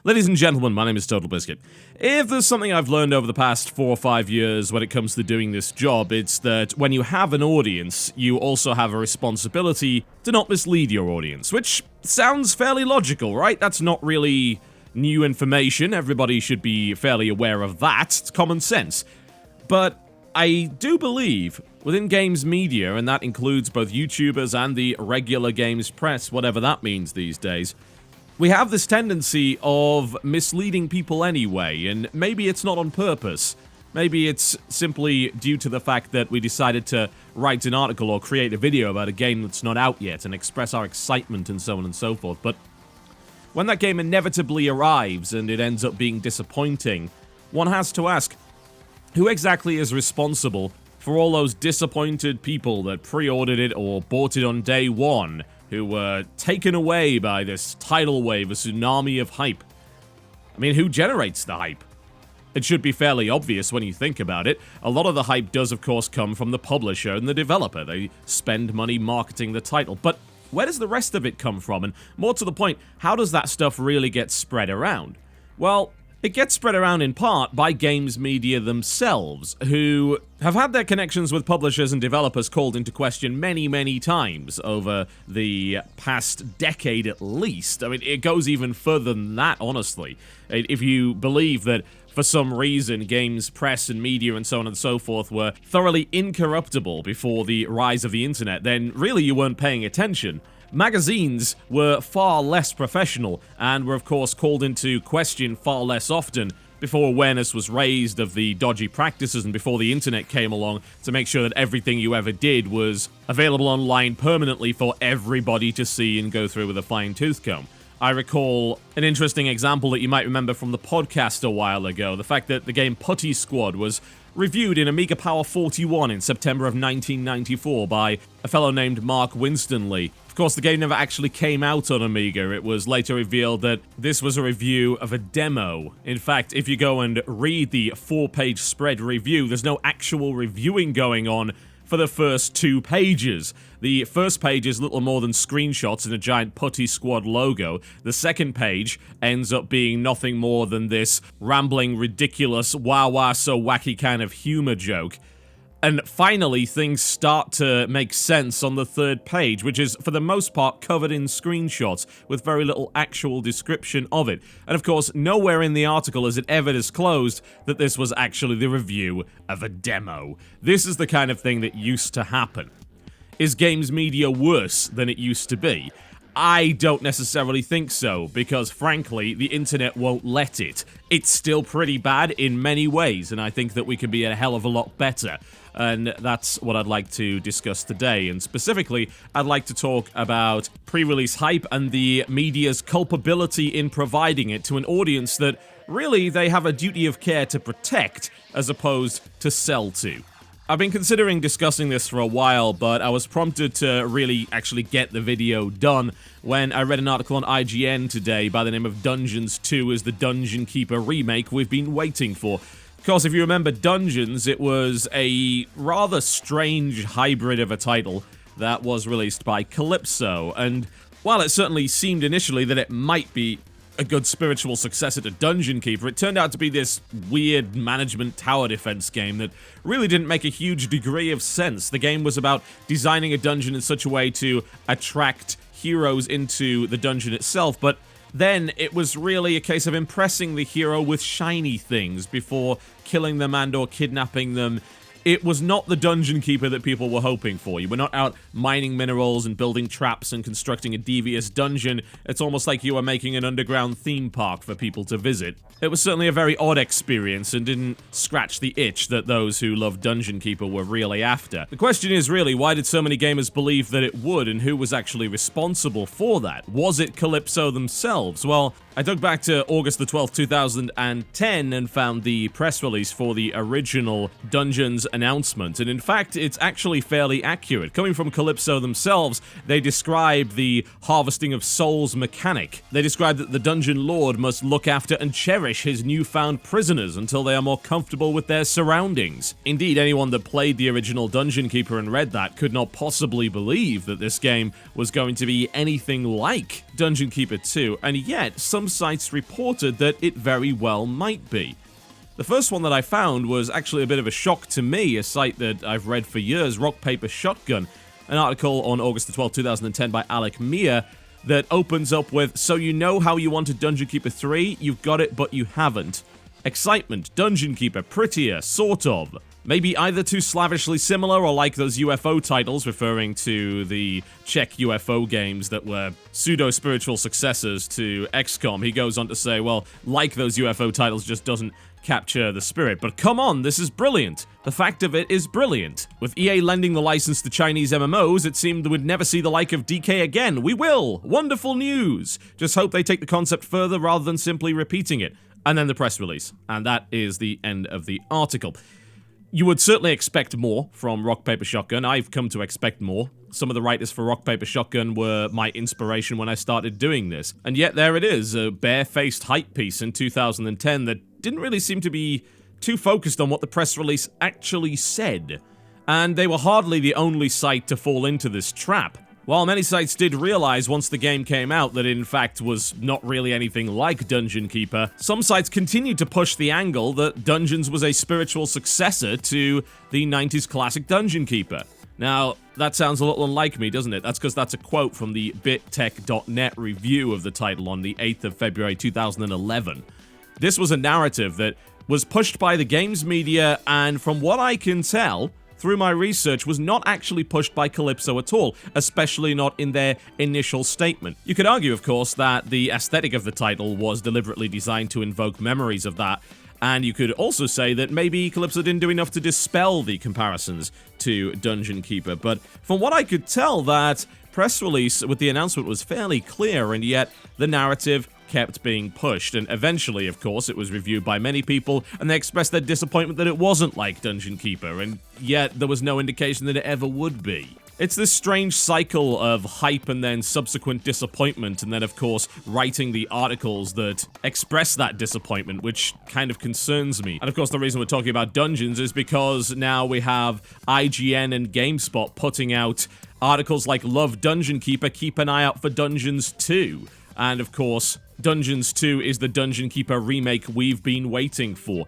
Ladies and gentlemen, my name is TotalBiscuit. If there's something I've learned over the past 4 or 5 years when it comes to doing this job, it's that when you have an audience, you also have a responsibility to not mislead your audience, which sounds fairly logical, right? That's not really new information. Everybody should be fairly aware of that. It's common sense. But I do believe within games media, and that includes both YouTubers and the regular games press, whatever that means these days, we have this tendency of misleading people anyway, and maybe it's not on purpose. Maybe it's simply due to the fact that we decided to write an article or create a video about a game that's not out yet and express our excitement and so on and so forth. But when that game inevitably arrives and it ends up being disappointing, one has to ask, who exactly is responsible for all those disappointed people that pre-ordered it or bought it on day one, who were taken away by this tidal wave, a tsunami of hype? I mean, who generates the hype? It should be fairly obvious when you think about it. A lot of the hype does, of course, come from the publisher and the developer. They spend money marketing the title. But where does the rest of it come from? And more to the point, how does that stuff really get spread around? Well, it gets spread around in part by games media themselves, who have had their connections with publishers and developers called into question many, many times over the past decade at least. I mean, it goes even further than that, honestly. If you believe that for some reason games press and media and so on and so forth were thoroughly incorruptible before the rise of the internet, then really you weren't paying attention. Magazines were far less professional and were of course called into question far less often before awareness was raised of the dodgy practices and before the internet came along to make sure that everything you ever did was available online permanently for everybody to see and go through with a fine-tooth comb. I recall an interesting example that you might remember from the podcast a while ago, the fact that the game Putty Squad was reviewed in Amiga Power 41 in September of 1994 by a fellow named Mark Winstanley. Of course, the game never actually came out on Amiga. It was later revealed that this was a review of a demo. In fact, if you go and read the 4-page spread review, there's no actual reviewing going on for the first 2 pages. The first page is little more than screenshots and a giant Putty Squad logo. The second page ends up being nothing more than this rambling, ridiculous, wah-wah so wacky kind of humor joke. And finally, things start to make sense on the 3rd page, which is, for the most part, covered in screenshots, with very little actual description of it. And of course, nowhere in the article is it ever disclosed that this was actually the review of a demo. This is the kind of thing that used to happen. Is games media worse than it used to be? I don't necessarily think so, because frankly, the internet won't let it. It's still pretty bad in many ways, and I think that we can be a hell of a lot better. And that's what I'd like to discuss today. And specifically, I'd like to talk about pre-release hype and the media's culpability in providing it to an audience that really they have a duty of care to protect as opposed to sell to. I've been considering discussing this for a while, but I was prompted to really actually get the video done when I read an article on IGN today by the name of Dungeons 2 is the Dungeon Keeper remake we've been waiting for. Of course, if you remember Dungeons, it was a rather strange hybrid of a title that was released by Calypso, and while it certainly seemed initially that it might be a good spiritual successor to Dungeon Keeper, it turned out to be this weird management tower defense game that really didn't make a huge degree of sense. The game was about designing a dungeon in such a way to attract heroes into the dungeon itself, but then it was really a case of impressing the hero with shiny things before killing them and or kidnapping them. It was not the Dungeon Keeper that people were hoping for. You were not out mining minerals and building traps and constructing a devious dungeon. It's almost like you were making an underground theme park for people to visit. It was certainly a very odd experience and didn't scratch the itch that those who loved Dungeon Keeper were really after. The question is really, why did so many gamers believe that it would, and who was actually responsible for that? Was it Calypso themselves? Well, I dug back to August the 12th, 2010 and found the press release for the original Dungeons & announcement, and in fact, it's actually fairly accurate. Coming from Calypso themselves, they describe the harvesting of souls mechanic. They describe that the Dungeon Lord must look after and cherish his newfound prisoners until they are more comfortable with their surroundings. Indeed, anyone that played the original Dungeon Keeper and read that could not possibly believe that this game was going to be anything like Dungeon Keeper 2, and yet some sites reported that it very well might be. The first one that I found was actually a bit of a shock to me, a site that I've read for years, Rock Paper Shotgun, an article on August 12, 2010 by Alec Mia that opens up with, "So you know how you wanted Dungeon Keeper 3, you've got it but you haven't. Excitement, Dungeon Keeper, prettier, sort of. Maybe either too slavishly similar or like those UFO titles," referring to the Czech UFO games that were pseudo-spiritual successors to XCOM. He goes on to say, well, like those UFO titles just doesn't capture the spirit. But come on, this is brilliant. The fact of it is brilliant. With EA lending the license to Chinese MMOs, it seemed we'd never see the like of DK again. We will! Wonderful news! Just hope they take the concept further rather than simply repeating it. And then the press release. And that is the end of the article. You would certainly expect more from Rock Paper Shotgun. I've come to expect more. Some of the writers for Rock Paper Shotgun were my inspiration when I started doing this. And yet there it is, a bare-faced hype piece in 2010 that didn't really seem to be too focused on what the press release actually said. And they were hardly the only site to fall into this trap. While many sites did realize once the game came out that it in fact was not really anything like Dungeon Keeper, some sites continued to push the angle that Dungeons was a spiritual successor to the 90s classic Dungeon Keeper. Now, that sounds a little unlike me, doesn't it? That's because that's a quote from the bittech.net review of the title on the 8th of February 2011. This was a narrative that was pushed by the games media, and from what I can tell, through my research, was not actually pushed by Calypso at all, especially not in their initial statement. You could argue, of course, that the aesthetic of the title was deliberately designed to invoke memories of that, and you could also say that maybe Calypso didn't do enough to dispel the comparisons to Dungeon Keeper, but from what I could tell, that press release with the announcement was fairly clear, and yet the narrative kept being pushed, and eventually, of course, it was reviewed by many people, and they expressed their disappointment that it wasn't like Dungeon Keeper, and yet there was no indication that it ever would be. It's this strange cycle of hype and then subsequent disappointment, and then, of course, writing the articles that express that disappointment, which kind of concerns me. And, of course, the reason we're talking about Dungeons is because now we have IGN and GameSpot putting out articles like "Love Dungeon Keeper, keep an eye out for Dungeons 2. And, of course, Dungeons 2 is the Dungeon Keeper remake we've been waiting for.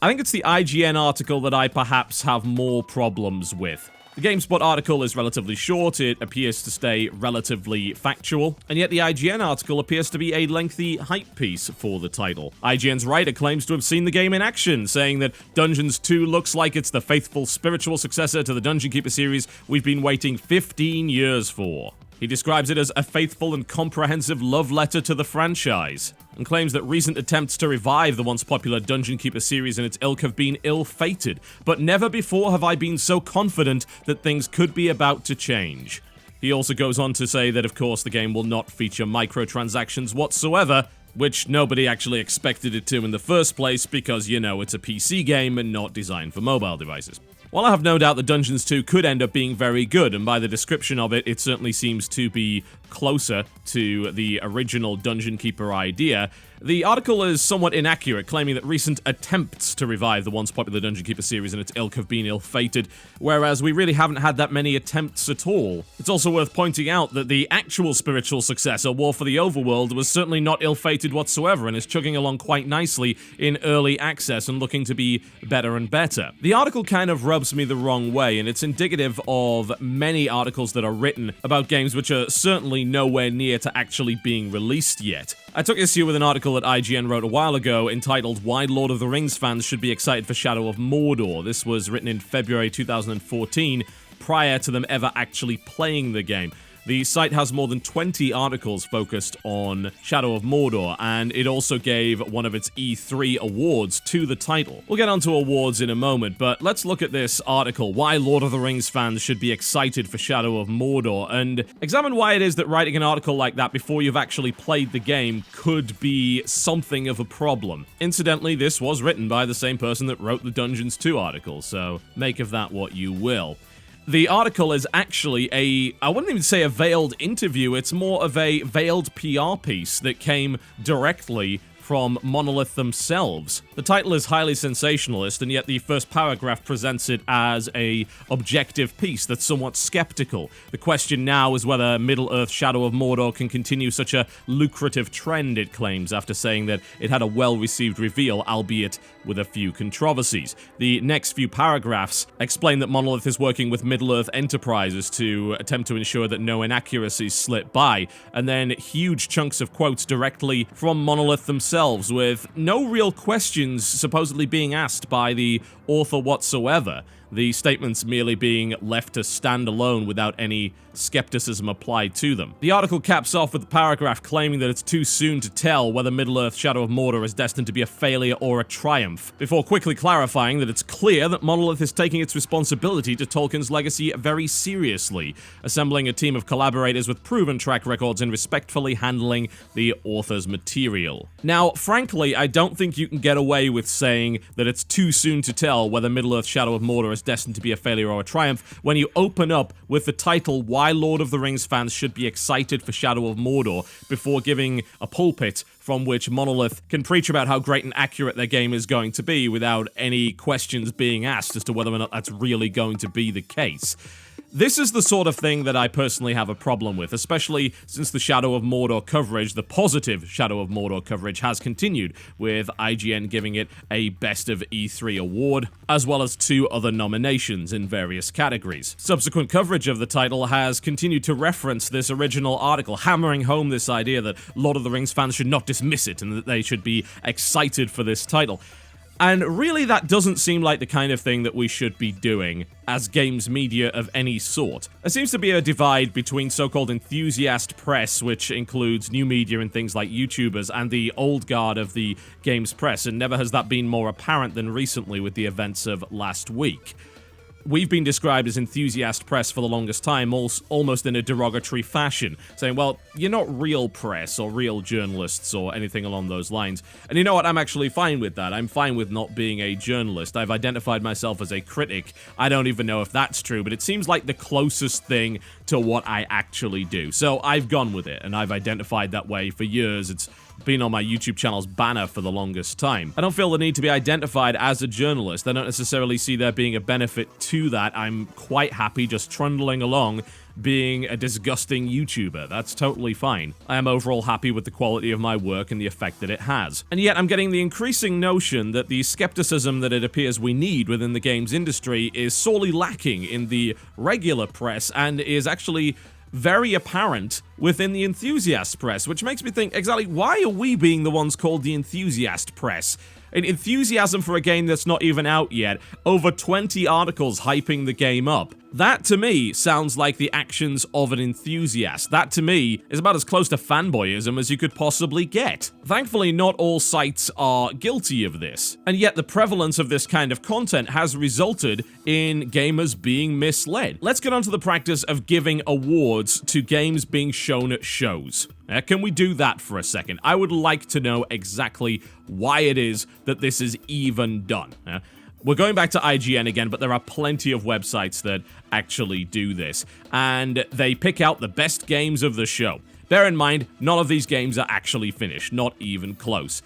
I think it's the IGN article that I perhaps have more problems with. The GameSpot article is relatively short, it appears to stay relatively factual, and yet the IGN article appears to be a lengthy hype piece for the title. IGN's writer claims to have seen the game in action, saying that Dungeons 2 looks like it's the faithful spiritual successor to the Dungeon Keeper series we've been waiting 15 years for. He describes it as a faithful and comprehensive love letter to the franchise, and claims that recent attempts to revive the once popular Dungeon Keeper series and its ilk have been ill-fated, but never before have I been so confident that things could be about to change. He also goes on to say that, of course, the game will not feature microtransactions whatsoever, which nobody actually expected it to in the first place because, you know, it's a PC game and not designed for mobile devices. While I have no doubt that Dungeons 2 could end up being very good, and by the description of it, it certainly seems to be closer to the original Dungeon Keeper idea, the article is somewhat inaccurate, claiming that recent attempts to revive the once popular Dungeon Keeper series and its ilk have been ill-fated, whereas we really haven't had that many attempts at all. It's also worth pointing out that the actual spiritual successor, War for the Overworld, was certainly not ill-fated whatsoever and is chugging along quite nicely in early access and looking to be better and better. The article kind of rubs me the wrong way, and it's indicative of many articles that are written about games which are certainly nowhere near to actually being released yet. I took issue with an article that IGN wrote a while ago entitled "Why Lord of the Rings Fans Should Be Excited for Shadow of Mordor." This was written in February 2014, prior to them ever actually playing the game. the site has more than 20 articles focused on Shadow of Mordor, and it also gave one of its E3 awards to the title. We'll get onto awards in a moment, but let's look at this article, Why Lord of the Rings Fans Should Be Excited for Shadow of Mordor, and examine why it is that writing an article like that before you've actually played the game could be something of a problem. Incidentally, this was written by the same person that wrote the Dungeons 2 article, so make of that what you will. The article is actually I wouldn't even say a veiled interview, it's more of a veiled PR piece that came directly from Monolith themselves. The title is highly sensationalist, and yet the first paragraph presents it as a objective piece that's somewhat skeptical. The question now is whether Middle-earth Shadow of Mordor can continue such a lucrative trend, it claims, after saying that it had a well-received reveal, albeit with a few controversies. The next few paragraphs explain that Monolith is working with Middle-earth Enterprises to attempt to ensure that no inaccuracies slip by, and then huge chunks of quotes directly from Monolith themselves, with no real questions supposedly being asked by the author whatsoever. The statements merely being left to stand alone without any skepticism applied to them. The article caps off with a paragraph claiming that it's too soon to tell whether Middle-earth Shadow of Mordor is destined to be a failure or a triumph, before quickly clarifying that it's clear that Monolith is taking its responsibility to Tolkien's legacy very seriously, assembling a team of collaborators with proven track records in respectfully handling the author's material. Now, frankly, I don't think you can get away with saying that it's too soon to tell whether Middle-earth Shadow of Mordor is destined to be a failure or a triumph when you open up with the title Why Lord of the Rings Fans Should Be Excited for Shadow of Mordor, before giving a pulpit from which Monolith can preach about how great and accurate their game is going to be without any questions being asked as to whether or not that's really going to be the case. This is the sort of thing that I personally have a problem with, especially since the Shadow of Mordor coverage, the positive Shadow of Mordor coverage, has continued, with IGN giving it a Best of E3 award, as well as 2 other nominations in various categories. Subsequent coverage of the title has continued to reference this original article, hammering home this idea that Lord of the Rings fans should not dismiss it and that they should be excited for this title. And really, that doesn't seem like the kind of thing that we should be doing as games media of any sort. There seems to be a divide between so-called enthusiast press, which includes new media and things like YouTubers, and the old guard of the games press, and never has that been more apparent than recently with the events of last week. We've been described as enthusiast press for the longest time, almost in a derogatory fashion, saying, well, you're not real press or real journalists or anything along those lines. And you know what? I'm actually fine with that. I'm fine with not being a journalist. I've identified myself as a critic. I don't even know if that's true, but it seems like the closest thing to what I actually do. So I've gone with it, and I've identified that way for years. It's been on my YouTube channel's banner for the longest time. I don't feel the need to be identified as a journalist. I don't necessarily see there being a benefit to that. I'm quite happy just trundling along being a disgusting YouTuber. That's totally fine. I am overall happy with the quality of my work and the effect that it has. And yet I'm getting the increasing notion that the skepticism that it appears we need within the games industry is sorely lacking in the regular press and is actually very apparent within the enthusiast press, which makes me think, exactly why are we being the ones called the enthusiast press? An enthusiasm for a game that's not even out yet, over 20 articles hyping the game up. That, to me, sounds like the actions of an enthusiast. That, to me, is about as close to fanboyism as you could possibly get. Thankfully, not all sites are guilty of this, and yet the prevalence of this kind of content has resulted in gamers being misled. Let's get on to the practice of giving awards to games being shown at shows. Can we do that for a second? I would like to know exactly why it is that this is even done. We're going back to IGN again, but there are plenty of websites that actually do this, and they pick out the best games of the show. Bear in mind, none of these games are actually finished, not even close.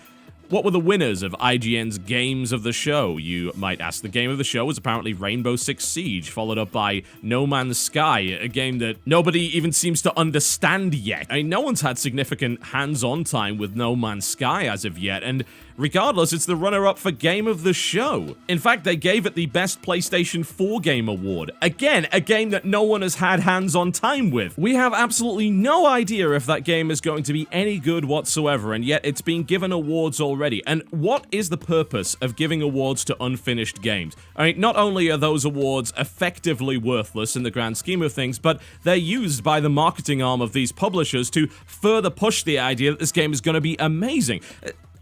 What were the winners of IGN's Games of the Show, you might ask? The game of the show was apparently Rainbow Six Siege, followed up by No Man's Sky, a game that nobody even seems to understand yet. I mean, no one's had significant hands-on time with No Man's Sky as of yet, and regardless, it's the runner-up for Game of the Show. In fact, they gave it the Best PlayStation 4 Game Award. Again, a game that no one has had hands-on time with. We have absolutely no idea if that game is going to be any good whatsoever, and yet it's been given awards already already. And what is the purpose of giving awards to unfinished games? I mean, not only are those awards effectively worthless in the grand scheme of things, but they're used by the marketing arm of these publishers to further push the idea that this game is going to be amazing.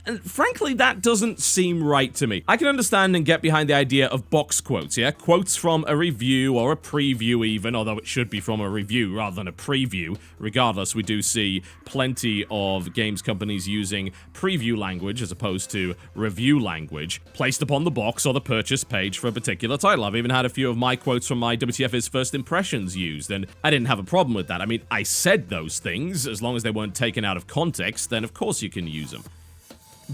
And frankly, that doesn't seem right to me. I can understand and get behind the idea of box quotes, yeah? Quotes from a review or a preview even, although it should be from a review rather than a preview. Regardless, we do see plenty of games companies using preview language as opposed to review language placed upon the box or the purchase page for a particular title. I've even had a few of my quotes from my WTF's first impressions used, and I didn't have a problem with that. I mean, I said those things. As long as they weren't taken out of context, then of course you can use them.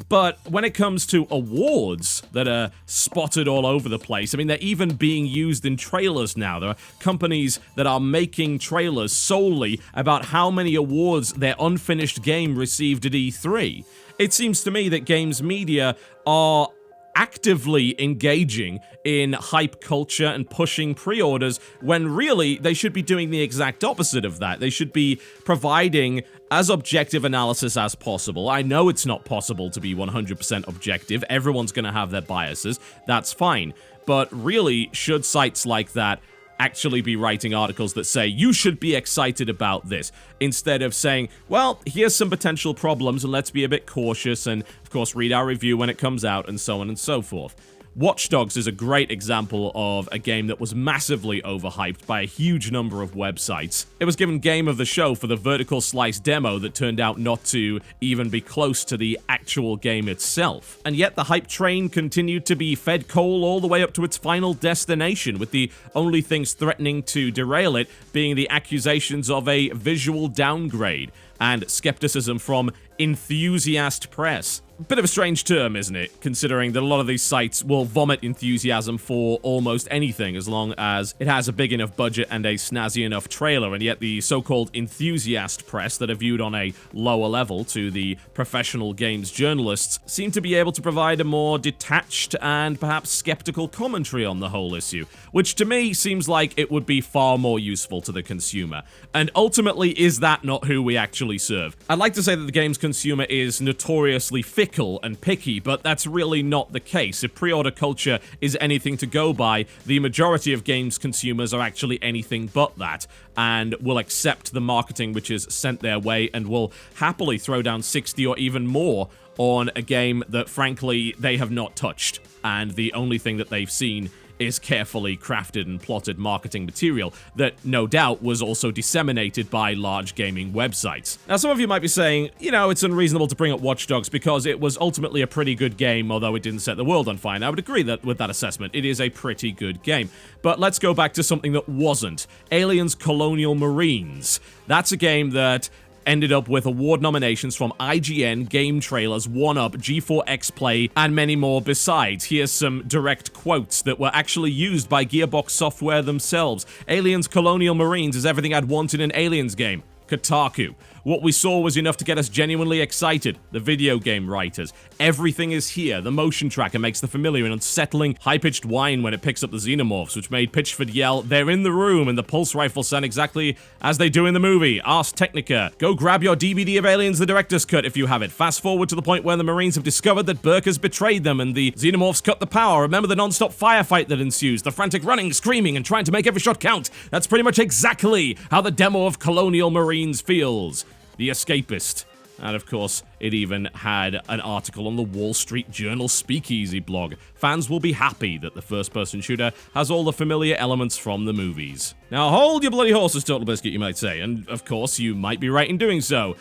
But when it comes to awards that are spotted all over the place, I mean, they're even being used in trailers now. There are companies that are making trailers solely about how many awards their unfinished game received at E3. It seems to me that games media are actively engaging in hype culture and pushing pre-orders when really they should be doing the exact opposite of that. They should be providing as objective analysis as possible. I know it's not possible to be 100% objective. Everyone's going to have their biases. That's fine. But really, should sites like that actually be writing articles that say, you should be excited about this, instead of saying, well, here's some potential problems and let's be a bit cautious and, of course, read our review when it comes out and so on and so forth. Watch Dogs is a great example of a game that was massively overhyped by a huge number of websites. It was given Game of the Show for the vertical slice demo that turned out not to even be close to the actual game itself. And yet the hype train continued to be fed coal all the way up to its final destination, with the only things threatening to derail it being the accusations of a visual downgrade and skepticism from enthusiast press. Bit of a strange term, isn't it? Considering that a lot of these sites will vomit enthusiasm for almost anything as long as it has a big enough budget and a snazzy enough trailer, and yet the so-called enthusiast press that are viewed on a lower level to the professional games journalists seem to be able to provide a more detached and perhaps skeptical commentary on the whole issue, which to me seems like it would be far more useful to the consumer. And ultimately, is that not who we actually serve? I'd like to say that the games consumer is notoriously fickle and picky, but that's really not the case. If pre-order culture is anything to go by, the majority of games consumers are actually anything but that, and will accept the marketing which is sent their way and will happily throw down 60 or even more on a game that, frankly, they have not touched, and the only thing that they've seen is carefully crafted and plotted marketing material that, no doubt, was also disseminated by large gaming websites. Now, some of you might be saying, you know, it's unreasonable to bring up Watch Dogs because it was ultimately a pretty good game, although it didn't set the world on fire. And I would agree with that assessment. It is a pretty good game. But let's go back to something that wasn't. Aliens Colonial Marines. That's a game that ended up with award nominations from IGN, Game Trailers, 1UP, G4 Play, and many more besides. Here's some direct quotes that were actually used by Gearbox Software themselves. Aliens Colonial Marines is everything I'd want in an Aliens game. Kotaku. What we saw was enough to get us genuinely excited. The video game writers. Everything is here. The motion tracker makes the familiar and unsettling high-pitched whine when it picks up the xenomorphs, which made Pitchford yell, "They're in the room," and the pulse rifles sound exactly as they do in the movie. Ars Technica. Go grab your DVD of Aliens the Director's Cut if you have it. Fast forward to the point where the Marines have discovered that Burke has betrayed them and the xenomorphs cut the power. Remember the non-stop firefight that ensues, the frantic running, screaming, and trying to make every shot count. That's pretty much exactly how the demo of Colonial Marines feels. The Escapist. And of course, it even had an article on the Wall Street Journal Speakeasy blog. Fans will be happy that the first-person shooter has all the familiar elements from the movies. Now hold your bloody horses, TotalBiscuit, you might say, and of course you might be right in doing so.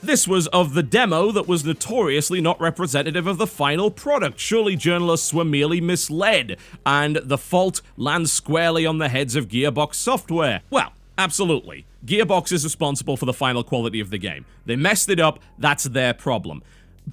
This was of the demo that was notoriously not representative of the final product. Surely journalists were merely misled, and the fault lands squarely on the heads of Gearbox Software. Well, absolutely. Gearbox is responsible for the final quality of the game. They messed it up, that's their problem.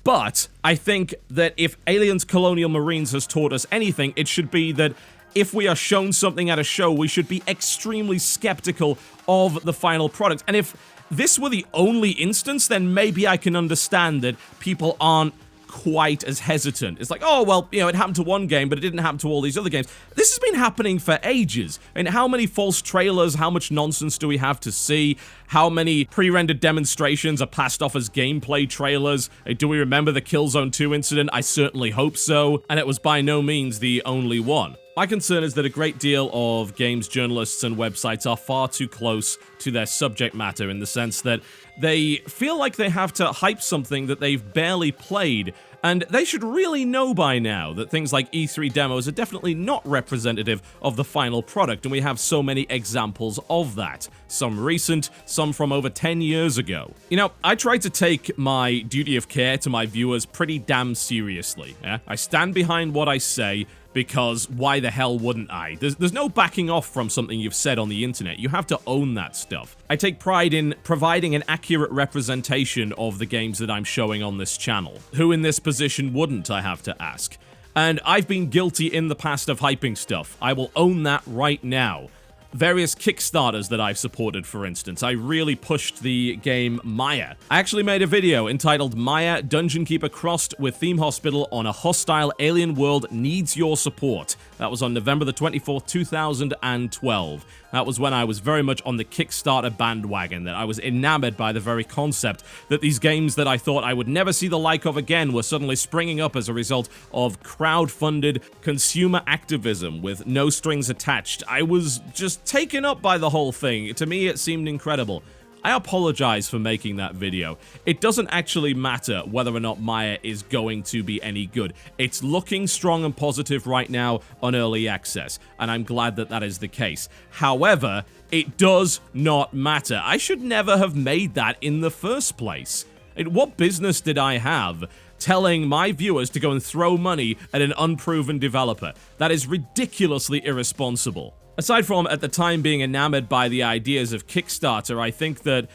But I think that if Aliens Colonial Marines has taught us anything, it should be that if we are shown something at a show, we should be extremely skeptical of the final product. And if this were the only instance, then maybe I can understand that people aren't quite as hesitant. It's like, oh, well, you know, it happened to one game, but it didn't happen to all these other games. This has been happening for ages. And how many false trailers, how much nonsense do we have to see? How many pre-rendered demonstrations are passed off as gameplay trailers? Do we remember the Killzone 2 incident? I certainly hope so. And it was by no means the only one. My concern is that a great deal of games journalists and websites are far too close to their subject matter in the sense that they feel like they have to hype something that they've barely played, and they should really know by now that things like E3 demos are definitely not representative of the final product, and we have so many examples of that. Some recent, some from over 10 years ago. You know, I try to take my duty of care to my viewers pretty damn seriously. Yeah? I stand behind what I say, because why the hell wouldn't I? There's no backing off from something you've said on the internet. You have to own that stuff. I take pride in providing an accurate representation of the games that I'm showing on this channel. Who in this position wouldn't, I have to ask? And I've been guilty in the past of hyping stuff. I will own that right now. Various Kickstarters that I've supported, for instance. I really pushed the game Maya. I actually made a video entitled Maya, Dungeon Keeper Crossed with Theme Hospital on a Hostile Alien World Needs Your Support. That was on November the 24th, 2012. That was when I was very much on the Kickstarter bandwagon, that I was enamored by the very concept that these games that I thought I would never see the like of again were suddenly springing up as a result of crowd-funded consumer activism with no strings attached. I was just taken up by the whole thing. To me, it seemed incredible. I apologize for making that video. It doesn't actually matter whether or not Maya is going to be any good. It's looking strong and positive right now on early access, and I'm glad that that is the case. However, it does not matter. I should never have made that in the first place. What business did I have telling my viewers to go and throw money at an unproven developer? That is ridiculously irresponsible. Aside from, at the time, being enamored by the ideas of Kickstarter, I think that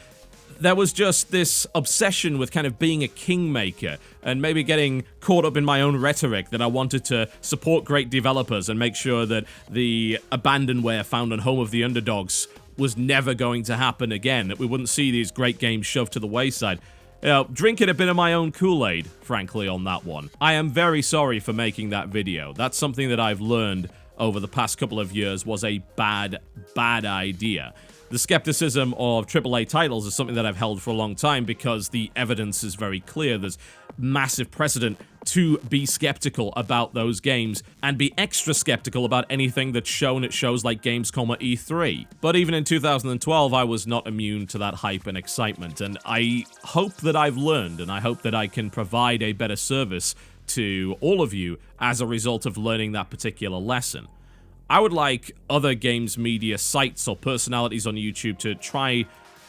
there was just this obsession with kind of being a kingmaker and maybe getting caught up in my own rhetoric that I wanted to support great developers and make sure that the abandonware found on Home of the Underdogs was never going to happen again, that we wouldn't see these great games shoved to the wayside. You know, drinking a bit of my own Kool-Aid, frankly, on that one. I am very sorry for making that video. That's something that I've learned over the past couple of years was a bad idea. The skepticism of AAA titles is something that I've held for a long time because the evidence is very clear. There's massive precedent to be skeptical about those games and be extra skeptical about anything that's shown at shows like Gamescom or E3. But even in 2012, I was not immune to that hype and excitement, and I hope that I've learned, and I hope that I can provide a better service to all of you as a result of learning that particular lesson. I would like other games media sites or personalities on YouTube to try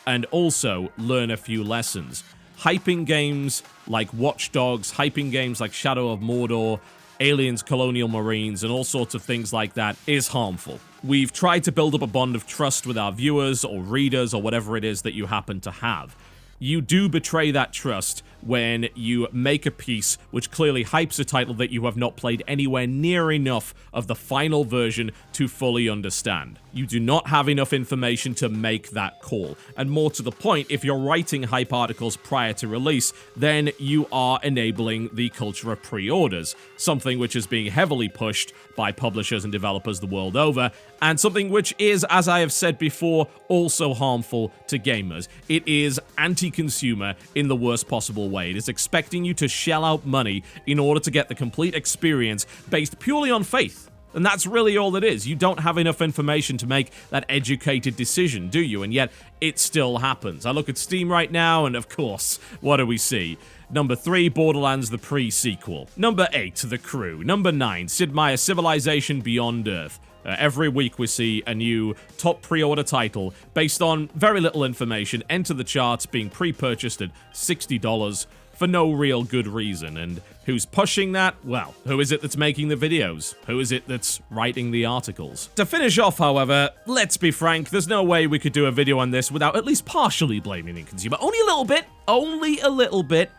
and also learn a few lessons. Hyping games like Watch Dogs, hyping games like Shadow of Mordor, Aliens, Colonial Marines, and all sorts of things like that is harmful. We've tried to build up a bond of trust with our viewers or readers or whatever it is that you happen to have. You do betray that trust when you make a piece which clearly hypes a title that you have not played anywhere near enough of the final version to fully understand. You do not have enough information to make that call. And more to the point, if you're writing hype articles prior to release, then you are enabling the culture of pre-orders, something which is being heavily pushed by publishers and developers the world over, and something which is, as I have said before, also harmful to gamers. It is anti-consumer in the worst possible way. It is expecting you to shell out money in order to get the complete experience based purely on faith. And that's really all it is. You don't have enough information to make that educated decision, do you? And yet, it still happens. I look at Steam right now, and of course, what do we see? Number 3, Borderlands the pre-sequel. Number 8, The Crew. Number 9, Sid Meier's Civilization Beyond Earth. Every week we see a new top pre-order title based on very little information enter the charts being pre-purchased at $60 for no real good reason. And who's pushing that? Well, who is it that's making the videos? Who is it that's writing the articles? To finish off, however, let's be frank, there's no way we could do a video on this without at least partially blaming the consumer. Only a little bit. Only a little bit.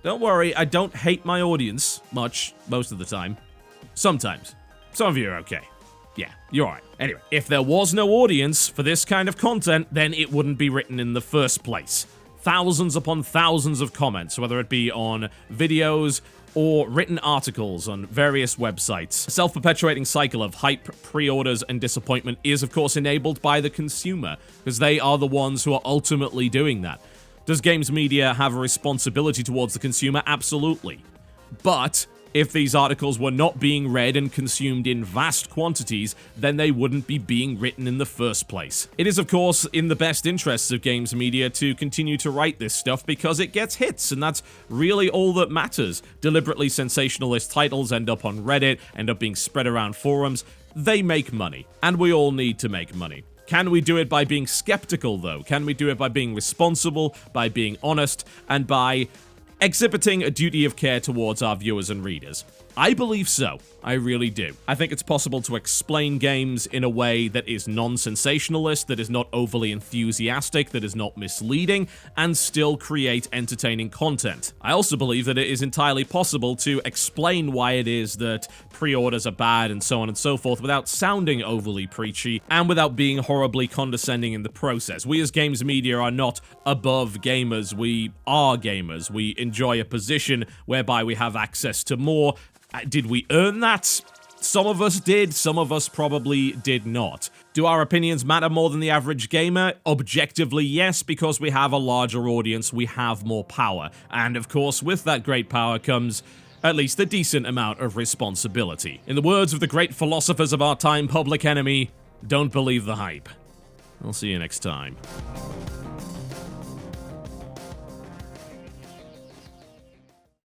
Don't worry, I don't hate my audience much, most of the time. Sometimes. Some of you are okay. Yeah, you're alright. Anyway, if there was no audience for this kind of content, then it wouldn't be written in the first place. Thousands upon thousands of comments, whether it be on videos or written articles on various websites. A self-perpetuating cycle of hype, pre-orders, and disappointment is, of course, enabled by the consumer, because they are the ones who are ultimately doing that. Does games media have a responsibility towards the consumer? Absolutely. But if these articles were not being read and consumed in vast quantities, then they wouldn't be being written in the first place. It is, of course, in the best interests of games media to continue to write this stuff because it gets hits, and that's really all that matters. Deliberately sensationalist titles end up on Reddit, end up being spread around forums. They make money, and we all need to make money. Can we do it by being skeptical, though? Can we do it by being responsible, by being honest, and by exhibiting a duty of care towards our viewers and readers? I believe so. I really do. I think it's possible to explain games in a way that is non-sensationalist, that is not overly enthusiastic, that is not misleading, and still create entertaining content. I also believe that it is entirely possible to explain why it is that pre-orders are bad and so on and so forth without sounding overly preachy and without being horribly condescending in the process. We as games media are not above gamers. We are gamers. We enjoy a position whereby we have access to more. Did we earn that? Some of us did, some of us probably did not. Do our opinions matter more than the average gamer? Objectively, yes, because we have a larger audience, we have more power. And of course, with that great power comes at least a decent amount of responsibility. In the words of the great philosophers of our time, Public Enemy, don't believe the hype. I'll see you next time.